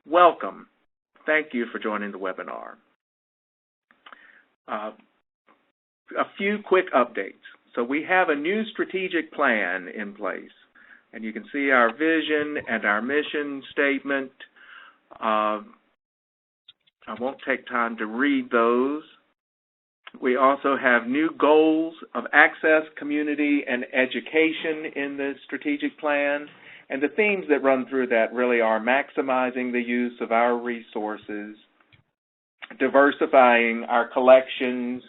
Welcome. Thank you for joining the webinar. A few quick updates. So we have a new strategic plan in place, and you can see our vision and our mission statement. I won't take time to read those. We also have new goals of access, community, and education in the strategic plan. And the themes that run through that really are maximizing the use of our resources, diversifying our collections,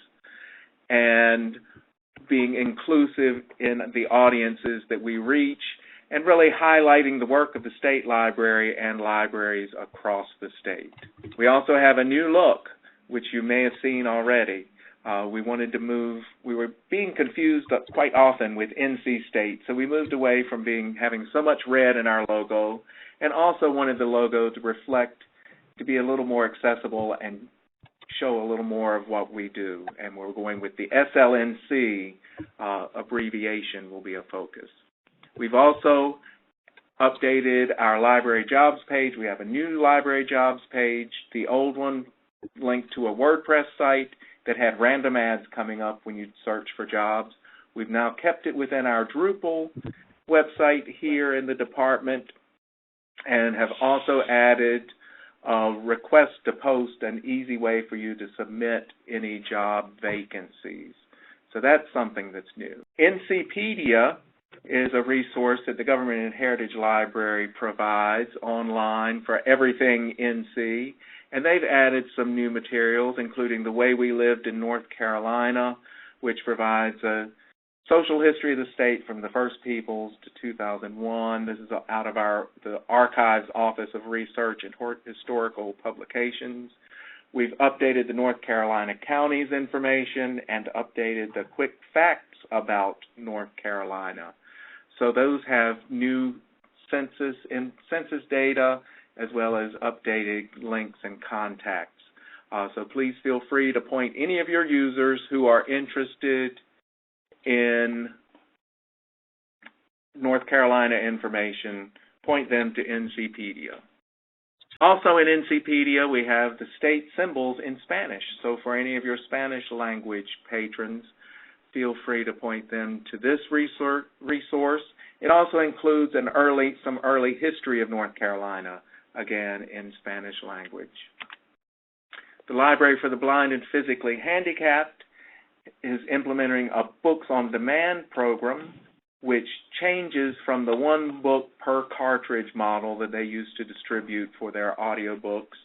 and being inclusive in the audiences that we reach, and really highlighting the work of the state library and libraries across the state. We also have a new look, which you may have seen already. We wanted to move, we were being confused quite often with NC State, so we moved away from having so much red in our logo, and also wanted the logo to reflect, to be a little more accessible and show a little more of what we do. And we're going with the SLNC abbreviation will be a focus. We've also updated our library jobs page. We have a new library jobs page. The old one linked to a WordPress site that had random ads coming up when you search for jobs. We've now kept it within our Drupal website here in the department, and have also added a request to post, an easy way for you to submit any job vacancies. So that's something that's new. NCpedia is a resource that the Government and Heritage Library provides online for everything NC. And they've added some new materials, including The Way We Lived in North Carolina, which provides a social history of the state from the First Peoples to 2001. This is out of the Archives Office of Research and Historical Publications. We've updated the North Carolina counties information and updated the quick facts about North Carolina. So those have new census data, as well as updated links and contacts. So please feel free to point any of your users who are interested in North Carolina information, point them to NCpedia. Also in NCpedia, we have the state symbols in Spanish. So for any of your Spanish language patrons, feel free to point them to this resource. It also includes some early history of North Carolina, again in Spanish language. The Library for the Blind and Physically Handicapped is implementing a Books on Demand program, which changes from the one book per cartridge model that they used to distribute for their audiobooks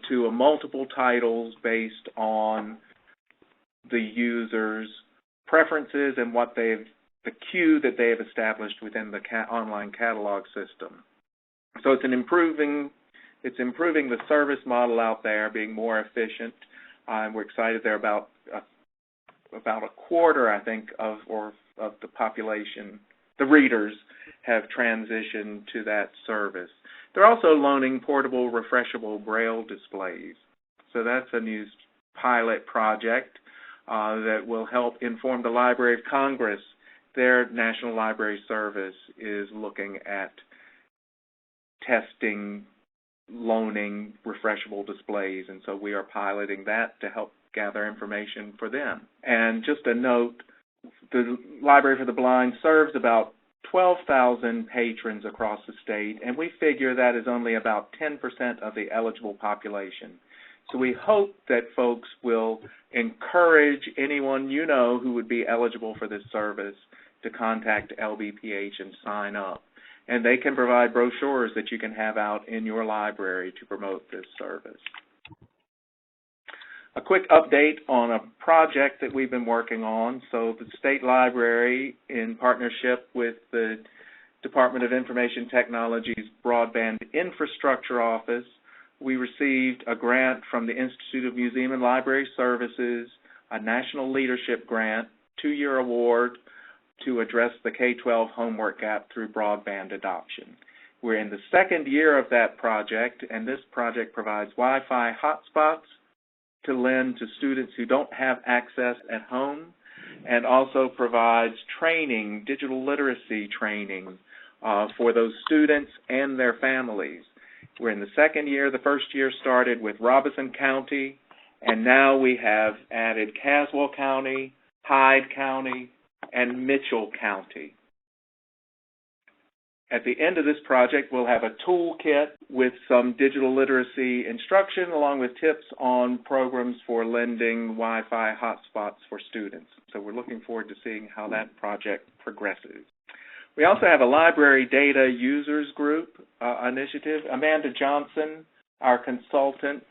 to a multiple titles based on the user's preferences and the queue that they have established within the online catalog system. So it's improving the service model out there, being more efficient. We're excited there about a quarter, I think, of the population, the readers, have transitioned to that service. They're also loaning portable, refreshable Braille displays. So that's a new pilot project that will help inform the Library of Congress. Their National Library Service is looking at testing, loaning refreshable displays, and so we are piloting that to help gather information for them. And just a note, the Library for the Blind serves about 12,000 patrons across the state, and we figure that is only about 10% of the eligible population. So we hope that folks will encourage anyone you know who would be eligible for this service to contact LBPH and sign up. And they can provide brochures that you can have out in your library to promote this service. A quick update on a project that we've been working on. So the State Library, in partnership with the Department of Information Technology's Broadband Infrastructure Office, we received a grant from the Institute of Museum and Library Services, a National Leadership Grant, 2-year award, to address the K-12 homework gap through broadband adoption. We're in the second year of that project, and this project provides Wi-Fi hotspots to lend to students who don't have access at home, and also provides training, digital literacy training, for those students and their families. We're in the second year. The first year started with Robeson County, and now we have added Caswell County, Hyde County, and Mitchell County. At the end of this project, we'll have a toolkit with some digital literacy instruction along with tips on programs for lending Wi-Fi hotspots for students. So we're looking forward to seeing how that project progresses. We also have a library data users group initiative. Amanda Johnson, our consultant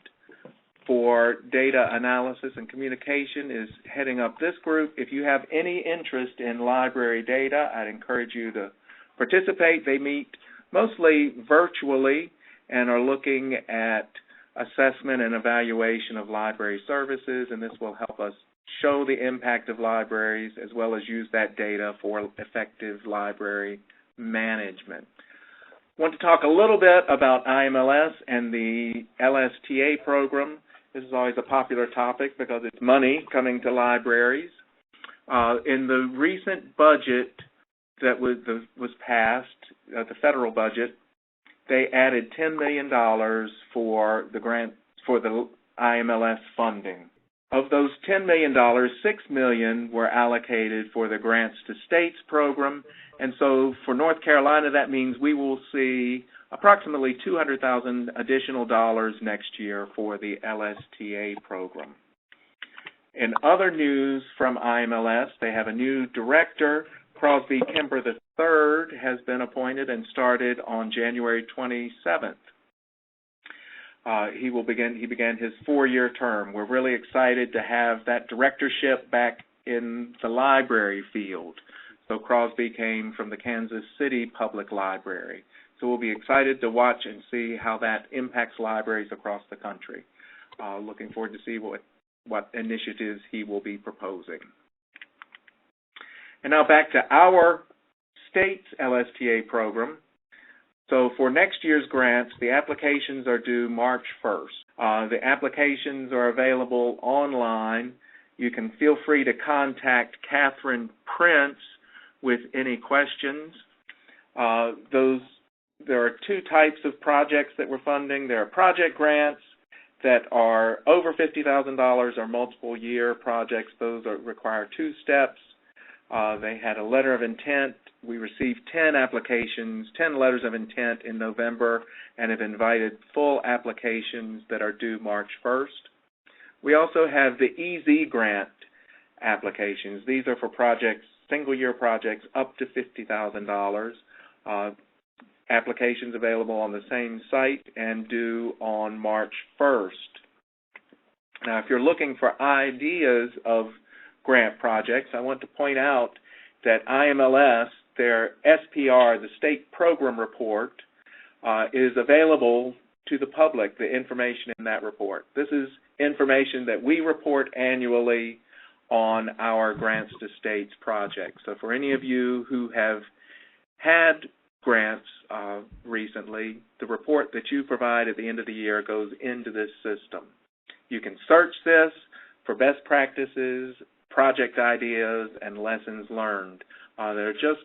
for data analysis and communication, is heading up this group. If you have any interest in library data, I'd encourage you to participate. They meet mostly virtually and are looking at assessment and evaluation of library services, and this will help us show the impact of libraries as well as use that data for effective library management. I want to talk a little bit about IMLS and the LSTA program. This is always a popular topic because it's money coming to libraries. In the recent budget that was passed, the federal budget, they added $10 million for the grant for the IMLS funding. Of those $10 million, $6 million were allocated for the Grants to States program, and so for North Carolina, that means we will see approximately $200,000 additional dollars next year for the LSTA program. In other news from IMLS, they have a new director. Crosby Kimber III has been appointed and started on January 27th. He began his 4-year term. We're really excited to have that directorship back in the library field. So Crosby came from the Kansas City Public Library. So we'll be excited to watch and see how that impacts libraries across the country. Looking forward to see what initiatives he will be proposing. And now back to our state's LSTA program. So for next year's grants, the applications are due March 1st. The applications are available online. You can feel free to contact Catherine Prince with any questions. There are two types of projects that we're funding. There are project grants that are over $50,000 or multiple year projects. Those require 2 steps. They had a letter of intent. We received 10 applications, 10 letters of intent in November, and have invited full applications that are due March 1st. We also have the EZ grant applications. These are for projects, single-year projects, up to $50,000. Applications available on the same site and due on March 1st. Now, if you're looking for ideas of grant projects, I want to point out that IMLS, their SPR, the State Program Report, is available to the public, the information in that report. This is information that we report annually on our Grants to States projects. So for any of you who have had grants recently, the report that you provide at the end of the year goes into this system. You can search this for best practices, project ideas, and lessons learned. They're just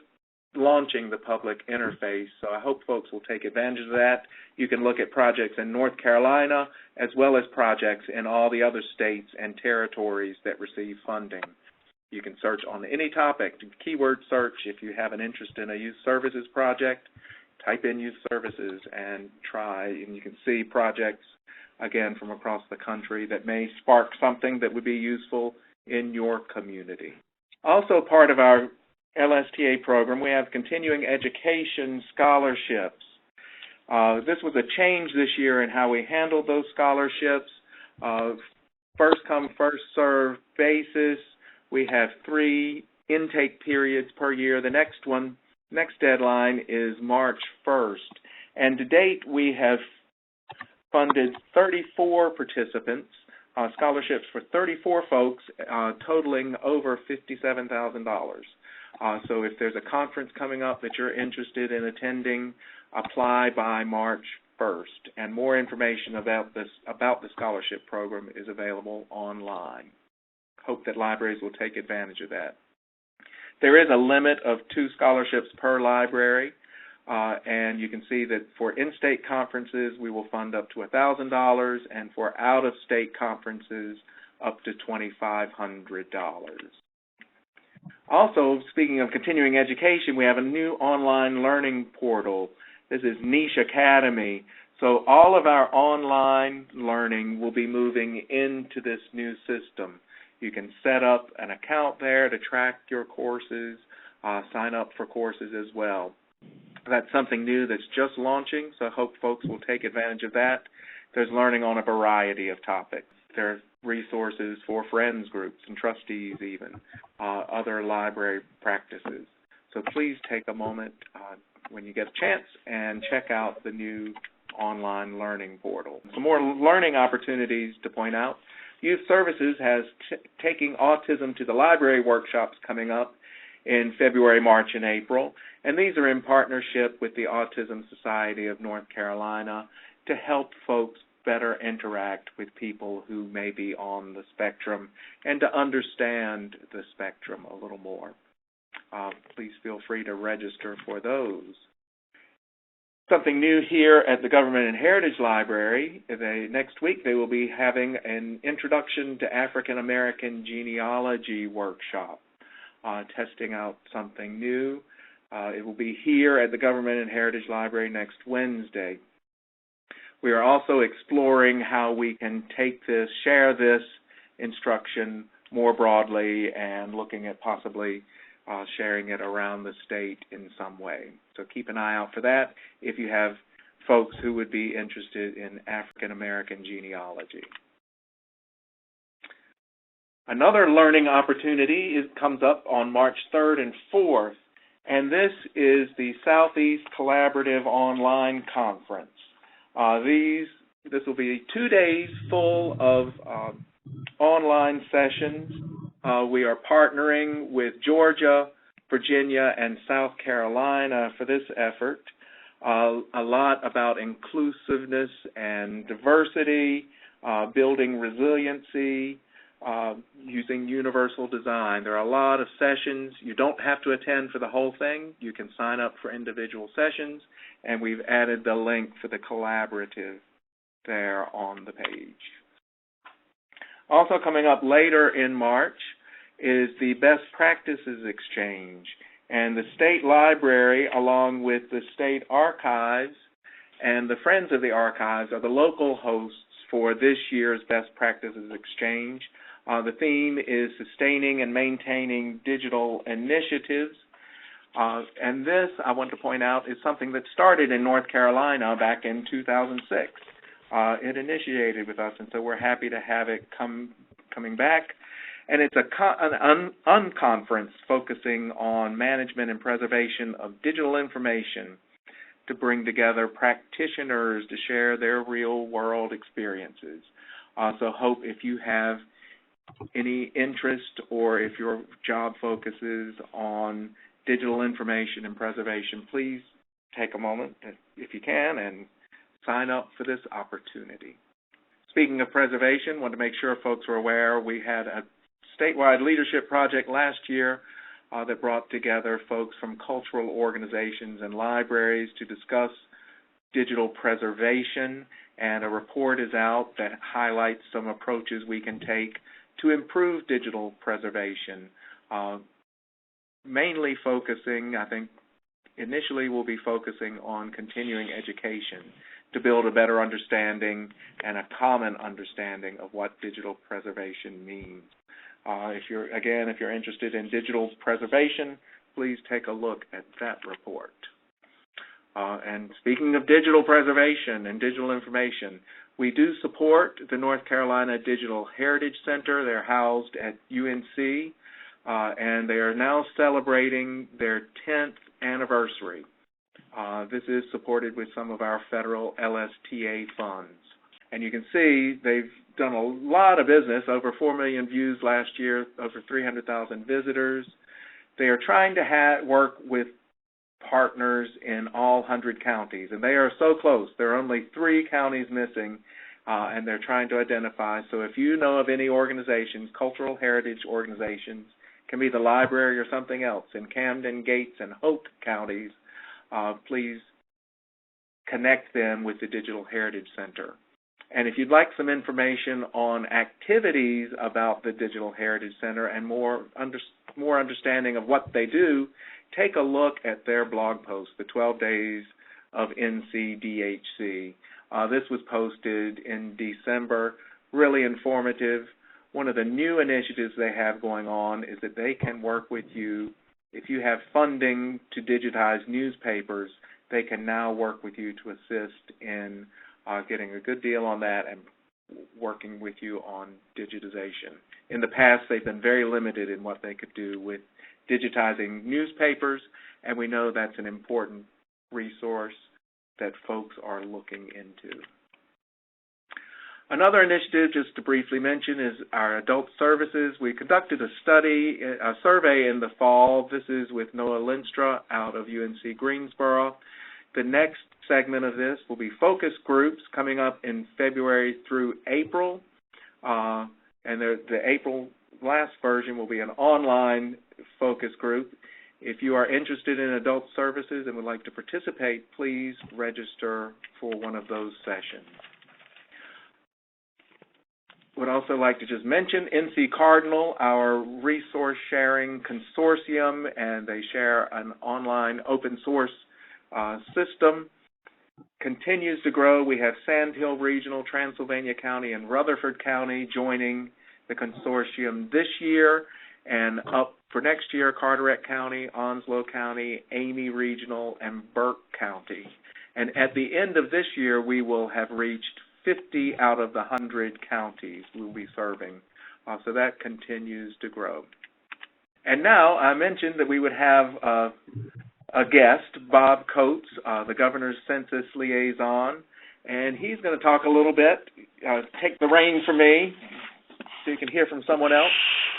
launching the public interface, so I hope folks will take advantage of that. You can look at projects in North Carolina as well as projects in all the other states and territories that receive funding. You can search on any topic, keyword search. If you have an interest in a youth services project, type in youth services and try, and you can see projects, again, from across the country that may spark something that would be useful in your community. Also part of our LSTA program, we have continuing education scholarships. This was a change this year in how we handled those scholarships. First come, first served basis. We have 3 intake periods per year. The next deadline is March 1st. And to date, we have funded 34 participants, scholarships for 34 folks, totaling over $57,000. So if there's a conference coming up that you're interested in attending, apply by March 1st. And more information about the scholarship program is available online. Hope that libraries will take advantage of that. There is a limit of 2 scholarships per library. and you can see that for in-state conferences, we will fund up to $1,000, and for out-of-state conferences, up to $2,500. Also, speaking of continuing education, we have a new online learning portal. This is Niche Academy. So all of our online learning will be moving into this new system. You can set up an account there to track your courses, sign up for courses as well. That's something new that's just launching, so I hope folks will take advantage of that. There's learning on a variety of topics. There are resources for friends groups and trustees even, other library practices. So please take a moment when you get a chance and check out the new online learning portal. Some more learning opportunities to point out. Youth Services has taking autism to the library workshops coming up in February, March, and April, and these are in partnership with the Autism Society of North Carolina to help folks better interact with people who may be on the spectrum and to understand the spectrum a little more. Please feel free to register for those. Something new here at the Government and Heritage Library, next week they will be having an Introduction to African American Genealogy workshop, testing out something new. It will be here at the Government and Heritage Library next Wednesday. We are also exploring how we can take this, share this instruction more broadly and looking at possibly sharing it around the state in some way. So keep an eye out for that if you have folks who would be interested in African American genealogy. Another learning opportunity comes up on March 3rd and 4th, and this is the Southeast Collaborative Online Conference. This will be 2 days full of online sessions. We are partnering with Georgia, Virginia, and South Carolina for this effort. A lot about inclusiveness and diversity, building resiliency, using universal design. There are a lot of sessions. You don't have to attend for the whole thing. You can sign up for individual sessions, and we've added the link for the collaborative there on the page. Also coming up later in March is the Best Practices Exchange, and the State Library, along with the State Archives and the Friends of the Archives, are the local hosts for this year's Best Practices Exchange. The theme is Sustaining and Maintaining Digital Initiatives, and this, I want to point out, is something that started in North Carolina back in 2006. It initiated with us, and so we're happy to have it coming back. And it's an unconference focusing on management and preservation of digital information to bring together practitioners to share their real-world experiences. So hope if you have any interest or if your job focuses on digital information and preservation, please take a moment, if you can, and sign up for this opportunity. Speaking of preservation, I want to make sure folks are aware we had a statewide leadership project last year that brought together folks from cultural organizations and libraries to discuss digital preservation, and a report is out that highlights some approaches we can take to improve digital preservation, mainly focusing, I think, initially we'll be focusing on continuing education to build a better understanding and a common understanding of what digital preservation means. If you're interested in digital preservation, please take a look at that report. And speaking of digital preservation and digital information, we do support the North Carolina Digital Heritage Center. They're housed at UNC, and they are now celebrating their 10th anniversary. This is supported with some of our federal LSTA funds. And you can see they've done a lot of business, over 4 million views last year, over 300,000 visitors. They are trying to work with partners in all 100 counties, and they are so close. There are only 3 counties missing, and they're trying to identify. So if you know of any organizations, cultural heritage organizations, can be the library or something else, in Camden, Gates, and Hope counties, please connect them with the Digital Heritage Center. And if you'd like some information on activities about the Digital Heritage Center and more understanding of what they do, take a look at their blog post, The 12 Days of NCDHC. This was posted in December, really informative. One of the new initiatives they have going on is that they can work with you. If you have funding to digitize newspapers, they can now work with you to assist in getting a good deal on that and working with you on digitization. In the past, they've been very limited in what they could do with digitizing newspapers, and we know that's an important resource that folks are looking into. Another initiative, just to briefly mention, is our adult services. We conducted a survey in the fall. This is with Noah Linstra out of UNC Greensboro. The next segment of this will be focus groups coming up in February through April. And the April last version will be an online focus group. If you are interested in adult services and would like to participate, please register for one of those sessions. Would also like to just mention NC Cardinal, our resource sharing consortium, and they share an online open source system, continues to grow. We have Sand Hill Regional, Transylvania County, and Rutherford County joining the consortium this year, and up for next year, Carteret County, Onslow County, Amy Regional, and Burke County. And at the end of this year, we will have reached 50 out of the 100 counties we'll be serving. So that continues to grow. And now I mentioned that we would have a guest, Bob Coates, the Governor's Census Liaison, and he's going to talk a little bit, take the reins from me so you can hear from someone else,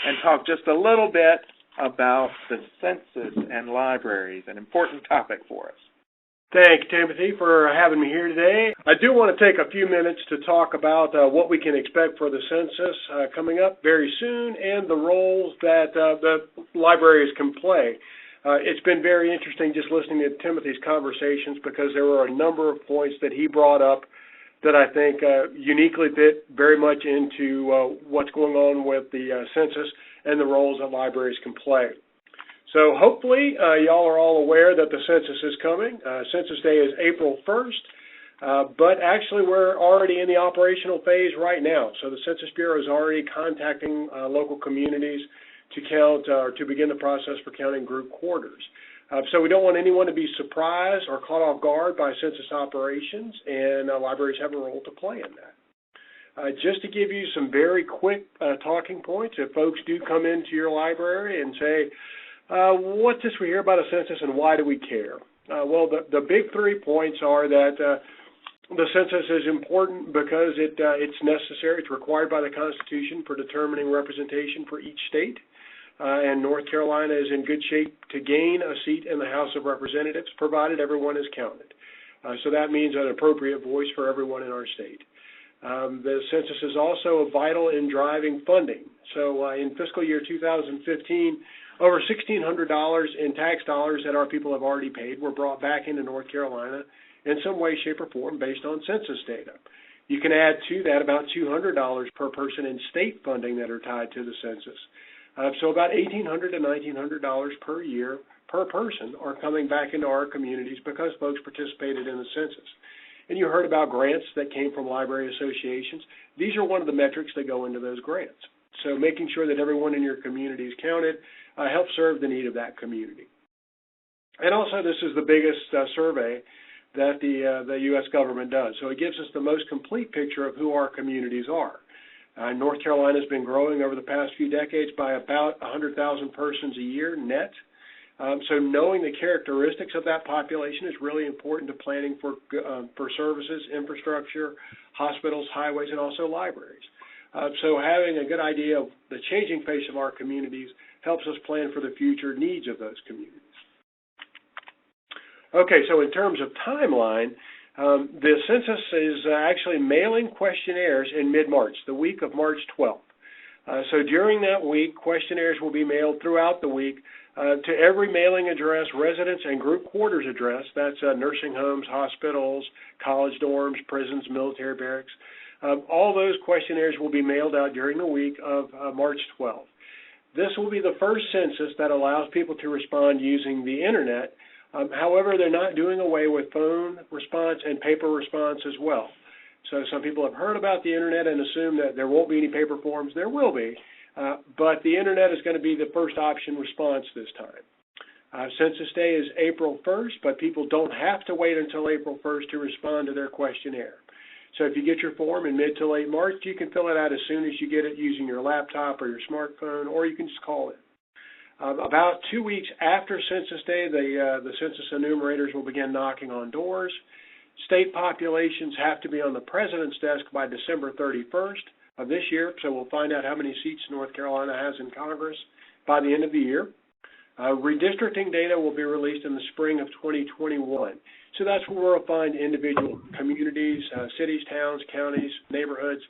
and talk just a little bit about the census and libraries, an important topic for us. Thank you, Timothy, for having me here today. I do want to take a few minutes to talk about what we can expect for the census coming up very soon and the roles that the libraries can play. It's been very interesting just listening to Timothy's conversations because there were a number of points that he brought up that I think uniquely fit very much into what's going on with the census and the roles that libraries can play. So hopefully y'all are all aware that the census is coming. Census Day is April 1st, but actually we're already in the operational phase right now. So the Census Bureau is already contacting local communities to count or to begin the process for counting group quarters. So we don't want anyone to be surprised or caught off guard by census operations, and libraries have a role to play in that. Just to give you some very quick talking points, if folks do come into your library and say, what's this we hear about a census and why do we care? Well, the big 3 points are that the census is important because it's necessary. It's required by the Constitution for determining representation for each state. And North Carolina is in good shape to gain a seat in the House of Representatives, provided everyone is counted. So that means an appropriate voice for everyone in our state. The census is also vital in driving funding. So in fiscal year 2015, over $1,600 in tax dollars that our people have already paid were brought back into North Carolina in some way, shape, or form based on census data. You can add to that about $200 per person in state funding that are tied to the census. So about $1,800 to $1,900 per year per person are coming back into our communities because folks participated in the census. And you heard about grants that came from library associations. These are one of the metrics that go into those grants. So making sure that everyone in your community is counted helps serve the need of that community. And also this is the biggest survey that the U.S. government does. So it gives us the most complete picture of who our communities are. North Carolina has been growing over the past few decades by about 100,000 persons a year net. So knowing the characteristics of that population is really important to planning for services, infrastructure, hospitals, highways, and also libraries. So having a good idea of the changing face of our communities helps us plan for the future needs of those communities. Okay, so in terms of timeline, the census is actually mailing questionnaires in mid-March, the week of March 12th. So during that week, questionnaires will be mailed throughout the week to every mailing address, residence, and group quarters address. That's nursing homes, hospitals, college dorms, prisons, military barracks. All those questionnaires will be mailed out during the week of March 12th. This will be the first census that allows people to respond using the Internet. However, they're not doing away with phone response and paper response as well. So some people have heard about the Internet and assume that there won't be any paper forms. There will be, but the Internet is going to be the first option response this time. Census Day is April 1st, but people don't have to wait until April 1st to respond to their questionnaire. So if you get your form in mid to late March, you can fill it out as soon as you get it using your laptop or your smartphone, or you can just call it. About 2 weeks after Census Day, the census enumerators will begin knocking on doors. State populations have to be on the President's desk by December 31st of this year, so we'll find out how many seats North Carolina has in Congress by the end of the year. Redistricting data will be released in the spring of 2021. So that's where we'll find individual communities, cities, towns, counties, neighborhoods.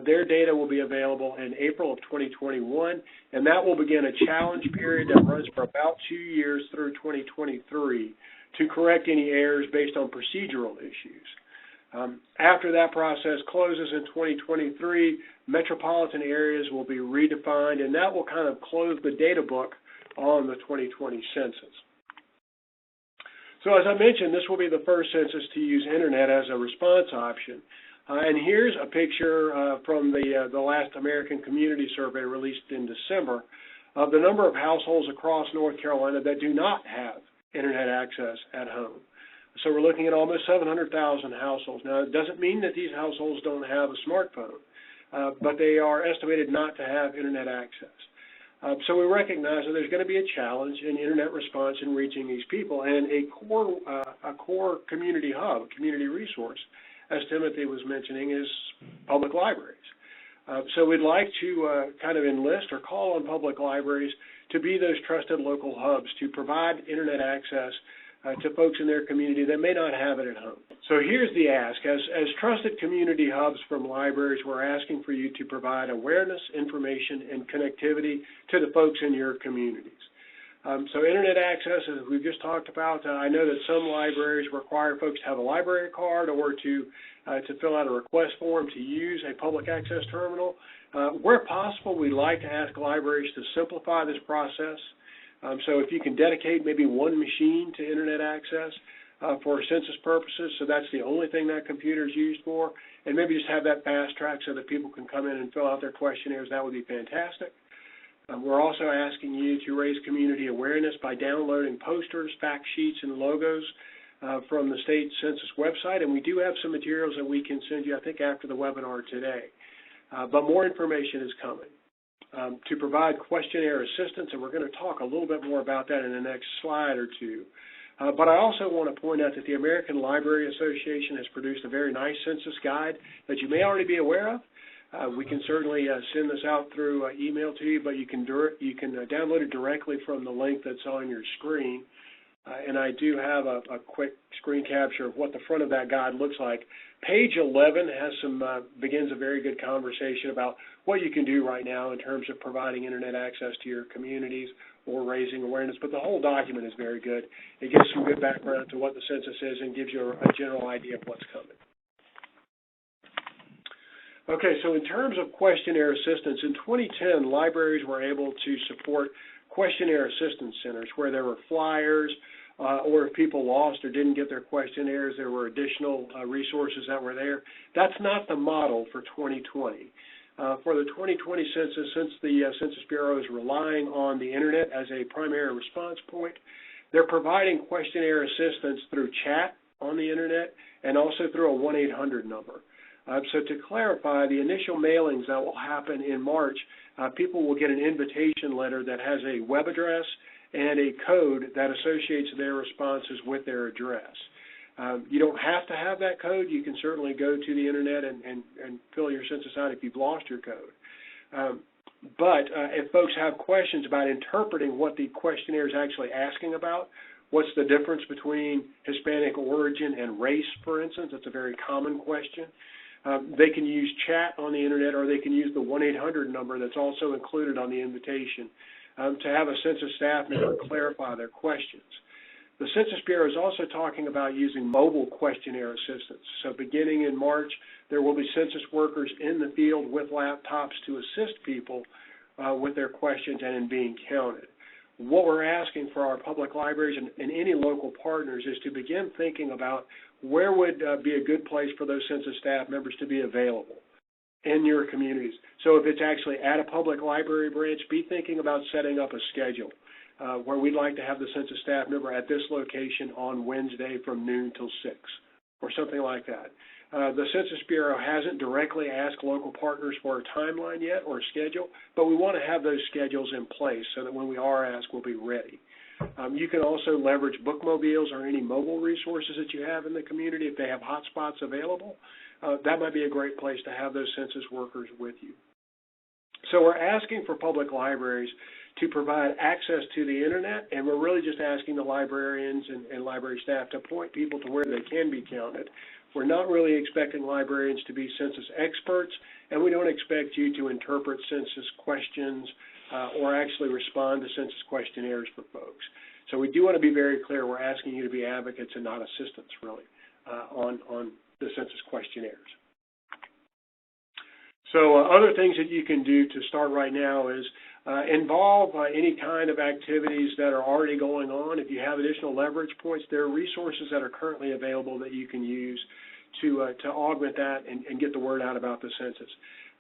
Their data will be available in April of 2021, and that will begin a challenge period that runs for about 2 years through 2023 to correct any errors based on procedural issues. After that process closes in 2023, metropolitan areas will be redefined, and that will kind of close the data book on the 2020 census. So as I mentioned, this will be the first census to use Internet as a response option. And here's a picture from the last American Community Survey released in December of the number of households across North Carolina that do not have Internet access at home. So we're looking at almost 700,000 households. Now, it doesn't mean that these households don't have a smartphone, but they are estimated not to have Internet access. So we recognize that there's going to be a challenge in Internet response in reaching these people, and a core community hub, community resource, as Timothy was mentioning, is public libraries. So we'd like to kind of enlist or call on public libraries to be those trusted local hubs to provide Internet access to folks in their community that may not have it at home. So here's the ask. As trusted community hubs from libraries, we're asking for you to provide awareness, information, and connectivity to the folks in your communities. So Internet access, as we've just talked about, I know that some libraries require folks to have a library card or to fill out a request form to use a public access terminal. Where possible, we like to ask libraries to simplify this process. So if you can dedicate maybe one machine to Internet access for census purposes, so that's the only thing that computer is used for, and maybe just have that fast track so that people can come in and fill out their questionnaires, that would be fantastic. We're also asking you to raise community awareness by downloading posters, fact sheets, and logos from the state census website, and we do have some materials that we can send you, I think, after the webinar today. But more information is coming. To provide questionnaire assistance, and we're going to talk a little bit more about that in the next slide or two. But I also want to point out that the American Library Association has produced a very nice census guide that you may already be aware of. We can certainly send this out through email to you, but you can download it directly from the link that's on your screen. And I do have a quick screen capture of what the front of that guide looks like. Page 11 has begins a very good conversation about what you can do right now in terms of providing Internet access to your communities or raising awareness. But the whole document is very good. It gives some good background to what the census is and gives you a general idea of what's coming. Okay, so in terms of questionnaire assistance, in 2010, libraries were able to support questionnaire assistance centers where there were flyers, or if people lost or didn't get their questionnaires, there were additional resources that were there. That's not the model for 2020. For the 2020 census, since the Census Bureau is relying on the Internet as a primary response point, they're providing questionnaire assistance through chat on the Internet and also through a 1-800 number. So to clarify, the initial mailings that will happen in March, people will get an invitation letter that has a web address and a code that associates their responses with their address. You don't have to have that code. You can certainly go to the Internet and fill your census out if you've lost your code. But if folks have questions about interpreting what the questionnaire is actually asking about, what's the difference between Hispanic origin and race, for instance? That's a very common question. They can use chat on the Internet, or they can use the 1-800 number that's also included on the invitation. to have a Census staff member clarify their questions. The Census Bureau is also talking about using mobile questionnaire assistance. So beginning in March, there will be census workers in the field with laptops to assist people with their questions and in being counted. What we're asking for our public libraries and any local partners is to begin thinking about where would be a good place for those census staff members to be available in your communities. So if it's actually at a public library branch, be thinking about setting up a schedule where we'd like to have the census staff member at this location on Wednesday from noon till 6 or something like that. The Census Bureau hasn't directly asked local partners for a timeline yet or a schedule, but we want to have those schedules in place so that when we are asked, we'll be ready. You can also leverage bookmobiles or any mobile resources that you have in the community if they have hotspots available. That might be a great place to have those census workers with you. So we're asking for public libraries to provide access to the internet, and we're really just asking the librarians and library staff to point people to where they can be counted. We're not really expecting librarians to be census experts, and we don't expect you to interpret census questions or actually respond to census questionnaires for folks. So we do want to be very clear. We're asking you to be advocates and not assistants, really, on the census questionnaires. So other things that you can do to start right now is involve any kind of activities that are already going on. If you have additional leverage points, there are resources that are currently available that you can use to augment that and get the word out about the census.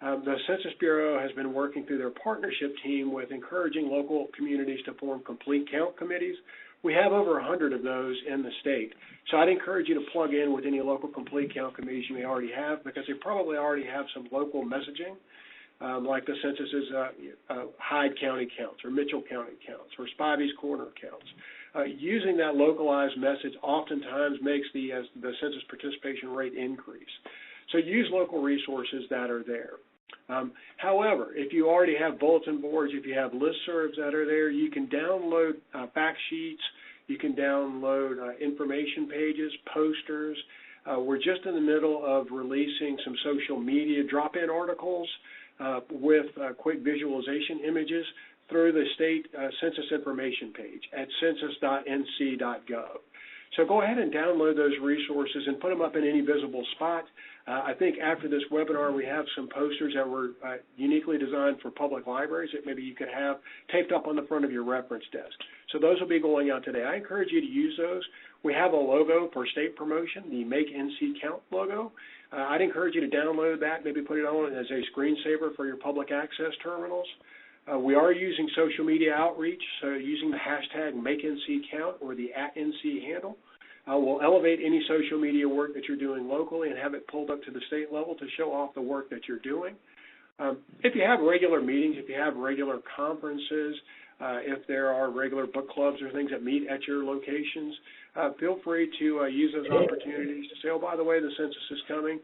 The Census Bureau has been working through their partnership team with encouraging local communities to form complete count committees. We have over 100 of those in the state. So I'd encourage you to plug in with any local complete count committees you may already have, because they probably already have some local messaging, like the census's Hyde County counts or Mitchell County counts or Spivey's Corner counts. Using that localized message oftentimes makes the census participation rate increase. So use local resources that are there. However, if you already have bulletin boards, if you have listservs that are there, you can download fact sheets, you can download information pages, posters. We're just in the middle of releasing some social media drop-in articles with quick visualization images through the state census information page at census.nc.gov. So go ahead and download those resources and put them up in any visible spot. I think after this webinar, we have some posters that were uniquely designed for public libraries that maybe you could have taped up on the front of your reference desk. So those will be going out today. I encourage you to use those. We have a logo for state promotion, the Make NC Count logo. I'd encourage you to download that, maybe put it on as a screensaver for your public access terminals. We are using social media outreach, so using the hashtag MakeNCCount or the @NC handle. We'll elevate any social media work that you're doing locally and have it pulled up to the state level to show off the work that you're doing. If you have regular meetings, if you have regular conferences, if there are regular book clubs or things that meet at your locations, feel free to use those opportunities to say, oh, by the way, the census is coming.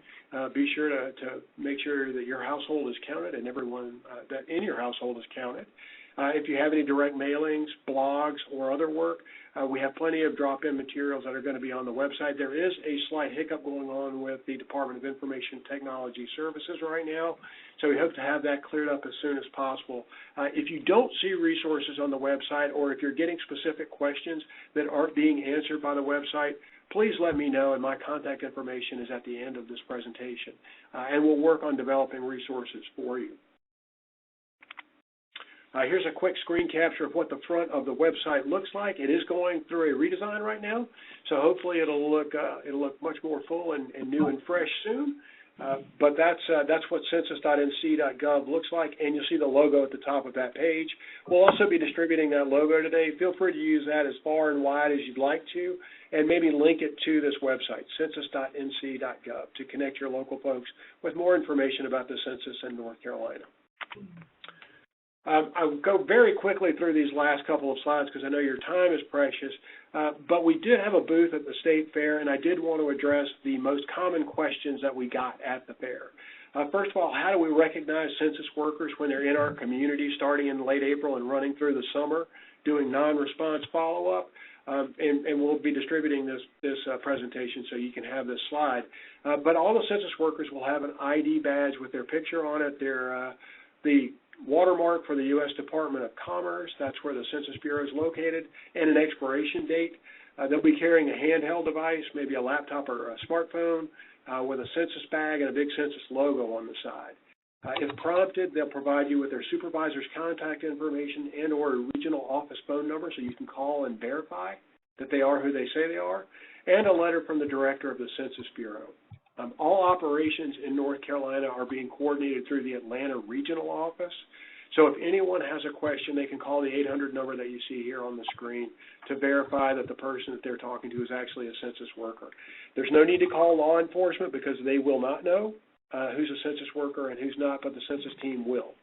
Be sure to make sure that your household is counted and everyone that in your household is counted. If you have any direct mailings, blogs, or other work, we have plenty of drop-in materials that are going to be on the website. There is a slight hiccup going on with the Department of Information Technology Services right now, so we hope to have that cleared up as soon as possible. If you don't see resources on the website, or if you're getting specific questions that aren't being answered by the website, please let me know, and my contact information is at the end of this presentation, and we'll work on developing resources for you. Here's a quick screen capture of what the front of the website looks like. It is going through a redesign right now, so hopefully it'll look much more full and new and fresh soon. But that's what census.nc.gov looks like, and you'll see the logo at the top of that page. We'll also be distributing that logo today. Feel free to use that as far and wide as you'd like to, and maybe link it to this website, census.nc.gov, to connect your local folks with more information about the census in North Carolina. I'll go very quickly through these last couple of slides because I know your time is precious, but we did have a booth at the State Fair, and I did want to address the most common questions that we got at the fair. First of all, how do we recognize census workers when they're in our community starting in late April and running through the summer, doing non-response follow-up? And we'll be distributing this presentation so you can have this slide. But all the census workers will have an ID badge with their picture on it, the watermark for the U.S. Department of Commerce. That's where the Census Bureau is located, and an expiration date. They'll be carrying a handheld device, maybe a laptop or a smartphone, with a census bag and a big census logo on the side. If prompted, they'll provide you with their supervisor's contact information and or a regional office phone number so you can call and verify that they are who they say they are, and a letter from the director of the Census Bureau. All operations in North Carolina are being coordinated through the Atlanta Regional Office. So if anyone has a question, they can call the 800 number that you see here on the screen to verify that the person that they're talking to is actually a census worker. There's no need to call law enforcement because they will not know who's a census worker and who's not, but the census team will.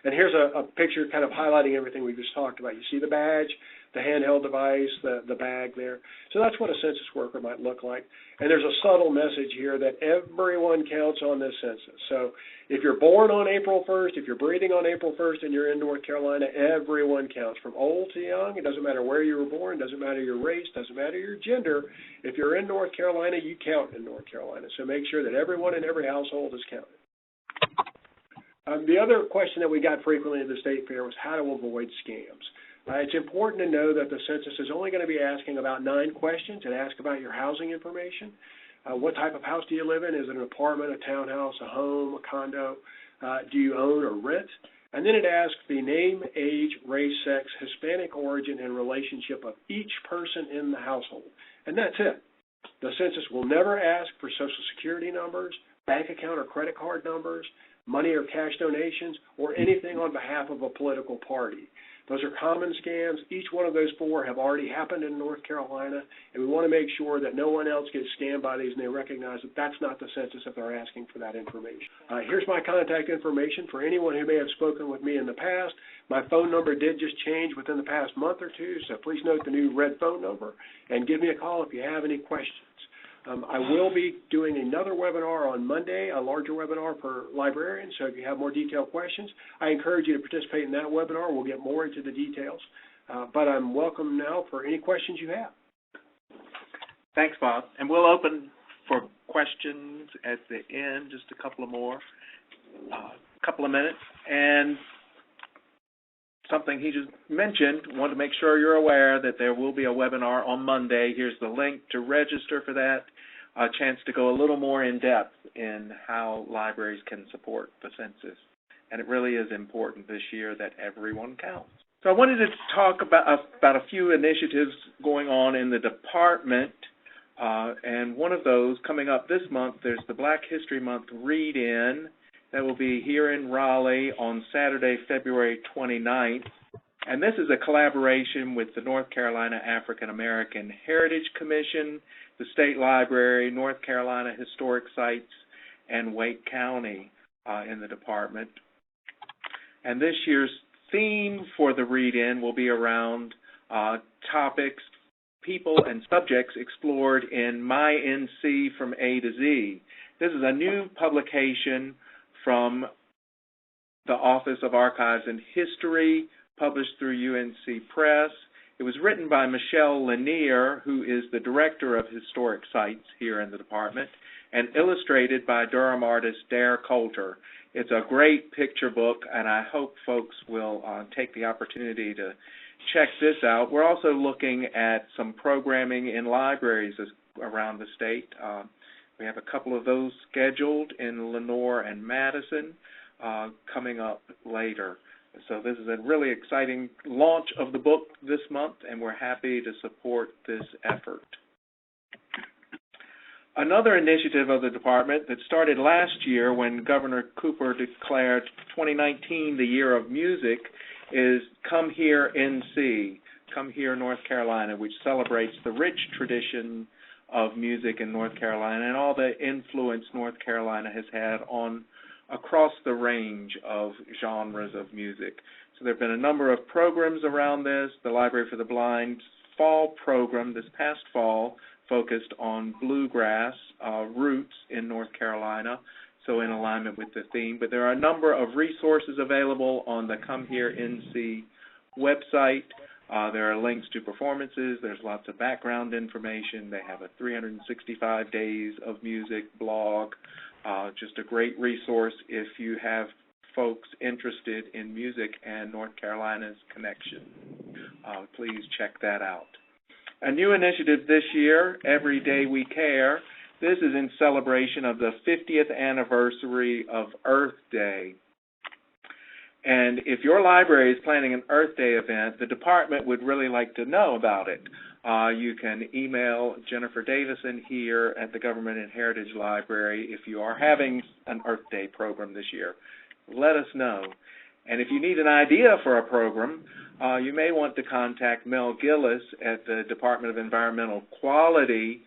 And here's a picture kind of highlighting everything we just talked about. You see the badge, the handheld device, the bag there. So that's what a census worker might look like. And there's a subtle message here that everyone counts on this census. So if you're born on April 1st, if you're breathing on April 1st and you're in North Carolina, everyone counts, from old to young. It doesn't matter where you were born, doesn't matter your race, doesn't matter your gender. If you're in North Carolina, you count in North Carolina. So make sure that everyone in every household is counted. The other question that we got frequently at the State Fair was how to avoid scams. It's important to know that the census is only going to be asking about 9 questions. It asks about your housing information. What type of house do you live in? Is it an apartment, a townhouse, a home, a condo? Do you own or rent? And then it asks the name, age, race, sex, Hispanic origin, and relationship of each person in the household. And that's it. The census will never ask for Social Security numbers, bank account or credit card numbers, money or cash donations, or anything on behalf of a political party. Those are common scams. Each one of those 4 have already happened in North Carolina, and we want to make sure that no one else gets scammed by these and they recognize that that's not the census if they're asking for that information. Here's my contact information for anyone who may have spoken with me in the past. My phone number did just change within the past month or 2, so please note the new red phone number and give me a call if you have any questions. I will be doing another webinar on Monday, a larger webinar for librarians, so if you have more detailed questions, I encourage you to participate in that webinar. We'll get more into the details, but I'm welcome now for any questions you have. Thanks, Bob. And we'll open for questions at the end, just a couple of more, couple of minutes. And something he just mentioned, want to make sure you're aware that there will be a webinar on Monday. Here's the link to register for that, a chance to go a little more in depth in how libraries can support the census. And it really is important this year that everyone counts. So I wanted to talk about a few initiatives going on in the department, and one of those coming up this month, there's the Black History Month read-in. That will be here in Raleigh on Saturday, February 29th. And this is a collaboration with the North Carolina African American Heritage Commission, the State Library, North Carolina Historic Sites, and Wake County in the department. And this year's theme for the read-in will be around topics, people, and subjects explored in My NC from A to Z. This is a new publication from the Office of Archives and History, published through UNC Press. It was written by Michelle Lanier, who is the Director of Historic Sites here in the department, and illustrated by Durham artist Dare Coulter. It's a great picture book, and I hope folks will take the opportunity to check this out. We're also looking at some programming in libraries around the state. We have a couple of those scheduled in Lenoir and Madison coming up later. So this is a really exciting launch of the book this month, and we're happy to support this effort. Another initiative of the department that started last year when Governor Cooper declared 2019 the Year of Music is Come Here NC, Come Here North Carolina, which celebrates the rich tradition of music in North Carolina and all the influence North Carolina has had on across the range of genres of music. So there have been a number of programs around this. The Library for the Blind's fall program this past fall focused on bluegrass roots in North Carolina, so in alignment with the theme. But there are a number of resources available on the Come Here NC website. There are links to performances. There's lots of background information. They have a 365 Days of Music blog. Just a great resource if you have folks interested in music and North Carolina's connection. Please check that out. A new initiative this year, Every Day We Care. This is in celebration of the 50th anniversary of Earth Day. And if your library is planning an Earth Day event, the department would really like to know about it. You can email Jennifer Davison here at the Government and Heritage Library if you are having an Earth Day program this year. Let us know. And if you need an idea for a program, you may want to contact Mel Gillis at the Department of Environmental Quality.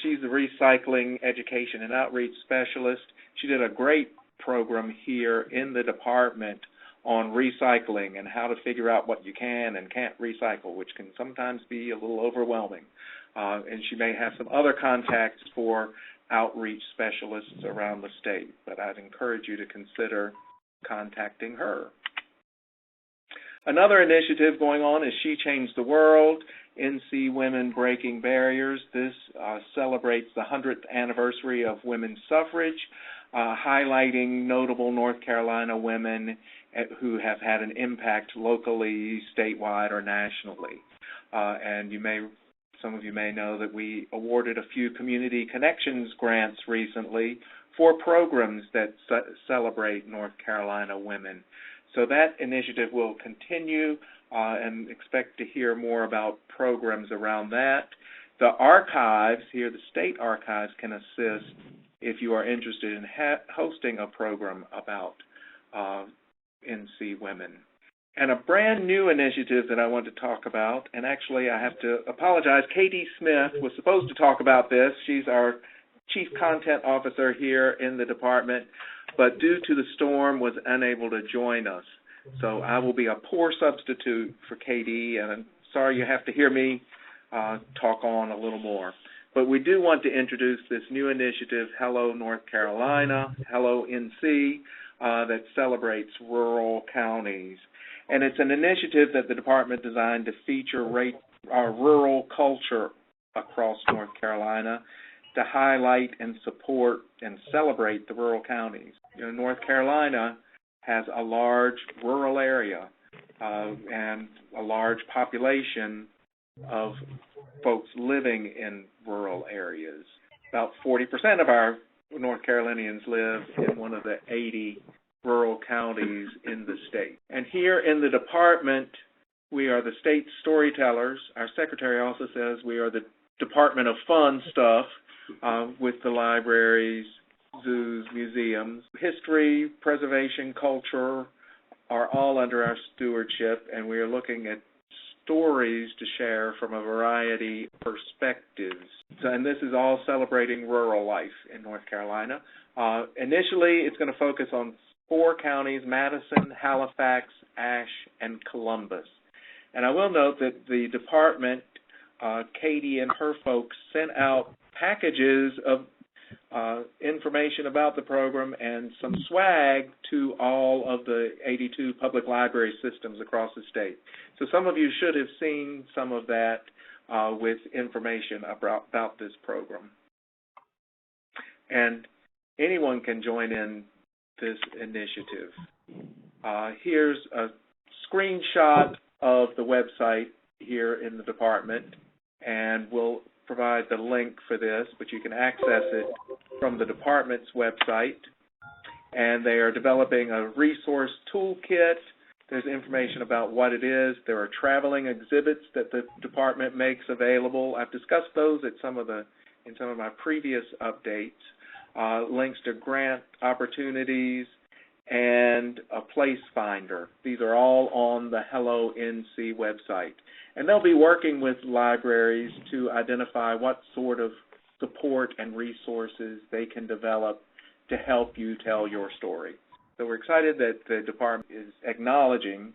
She's the Recycling Education and Outreach Specialist. She did a great program here in the department on recycling and how to figure out what you can and can't recycle, which can sometimes be a little overwhelming. And she may have some other contacts for outreach specialists around the state, but I'd encourage you to consider contacting her. Another initiative going on is She Changed the World, NC Women Breaking Barriers. This celebrates the 100th anniversary of women's suffrage, highlighting notable North Carolina women who have had an impact locally, statewide, or nationally. And some of you may know that we awarded a few Community Connections grants recently for programs that celebrate North Carolina women. So that initiative will continue and expect to hear more about programs around that. The archives here, the state archives, can assist if you are interested in hosting a program about NC women. And a brand new initiative that I want to talk about, and actually I have to apologize, Katie Smith was supposed to talk about this. She's our Chief Content Officer here in the department, but due to the storm was unable to join us. So I will be a poor substitute for Katie, and I'm sorry you have to hear me talk on a little more. But we do want to introduce this new initiative, Hello North Carolina, Hello NC, that celebrates rural counties. And it's an initiative that the department designed to feature rural culture across North Carolina, to highlight and support and celebrate the rural counties. You know, North Carolina has a large rural area and a large population of folks living in rural areas. About 40% of our North Carolinians live in one of the 80 rural counties in the state. And here in the department, we are the state storytellers. Our secretary also says we are the Department of Fun Stuff, with the libraries, zoos, museums. History, preservation, culture are all under our stewardship, and we are looking at stories to share from a variety of perspectives. And this is all celebrating rural life in North Carolina. Initially, it's going to focus on 4 counties: Madison, Halifax, Ashe, and Columbus. And I will note that the department, Katie and her folks, sent out packages of information about the program and some swag to all of the 82 public library systems across the state. So some of you should have seen some of that with information about this program. And anyone can join in this initiative. Here's a screenshot of the website here in the department, and we'll provide the link for this, but you can access it from the department's website. And they are developing a resource toolkit. There's information about what it is. There are traveling exhibits that the department makes available. I've discussed those in some of my previous updates. Links to grant opportunities and a place finder. These are all on the Hello NC website. And they'll be working with libraries to identify what sort of support and resources they can develop to help you tell your story. So we're excited that the department is acknowledging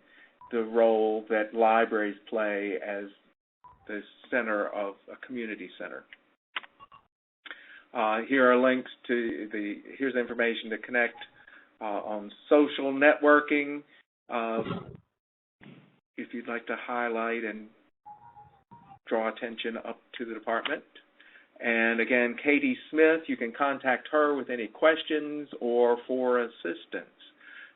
the role that libraries play as the center of a community center. Here are links to here's information to connect on social networking. If you'd like to highlight and draw attention up to the department. And again, Katie Smith, you can contact her with any questions or for assistance.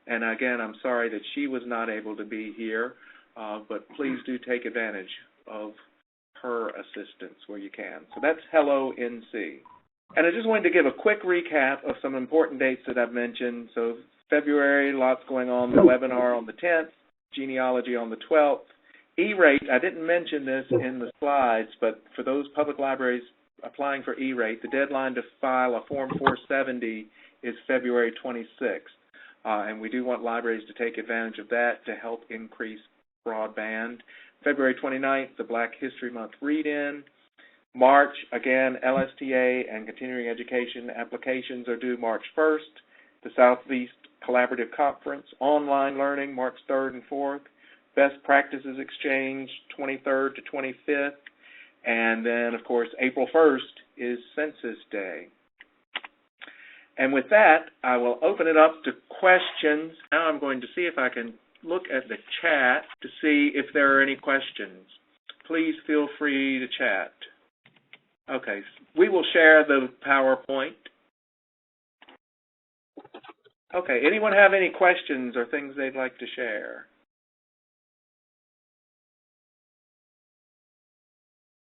And again, I'm sorry that she was not able to be here, but please do take advantage of her assistance where you can. So that's Hello NC. And I just wanted to give a quick recap of some important dates that I've mentioned. So February, lots going on, the webinar on the 10th, genealogy on the 12th. E-rate, I didn't mention this in the slides, but for those public libraries applying for E-rate, the deadline to file a Form 470 is February 26th. And we do want libraries to take advantage of that to help increase broadband. February 29th, the Black History Month read-in. March, again, LSTA and continuing education applications are due March 1st. The Southeast Collaborative Conference, online learning, March 3rd and 4th. Best Practices Exchange, 23rd to 25th. And then, of course, April 1st is Census Day. And with that, I will open it up to questions. Now I'm going to see if I can look at the chat to see if there are any questions. Please feel free to chat. Okay, we will share the PowerPoint. Okay, anyone have any questions or things they'd like to share?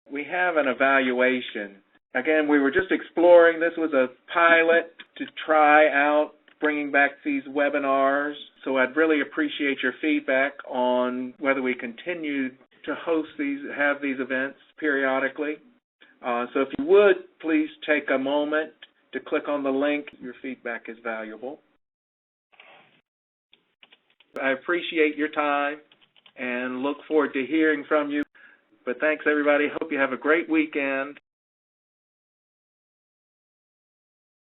We have an evaluation. Again, we were just exploring. This was a pilot to try out bringing back these webinars. So I'd really appreciate your feedback on whether we continue to host these, have these events periodically. So if you would, please take a moment to click on the link. Your feedback is valuable. I appreciate your time and look forward to hearing from you. But thanks, everybody. Hope you have a great weekend.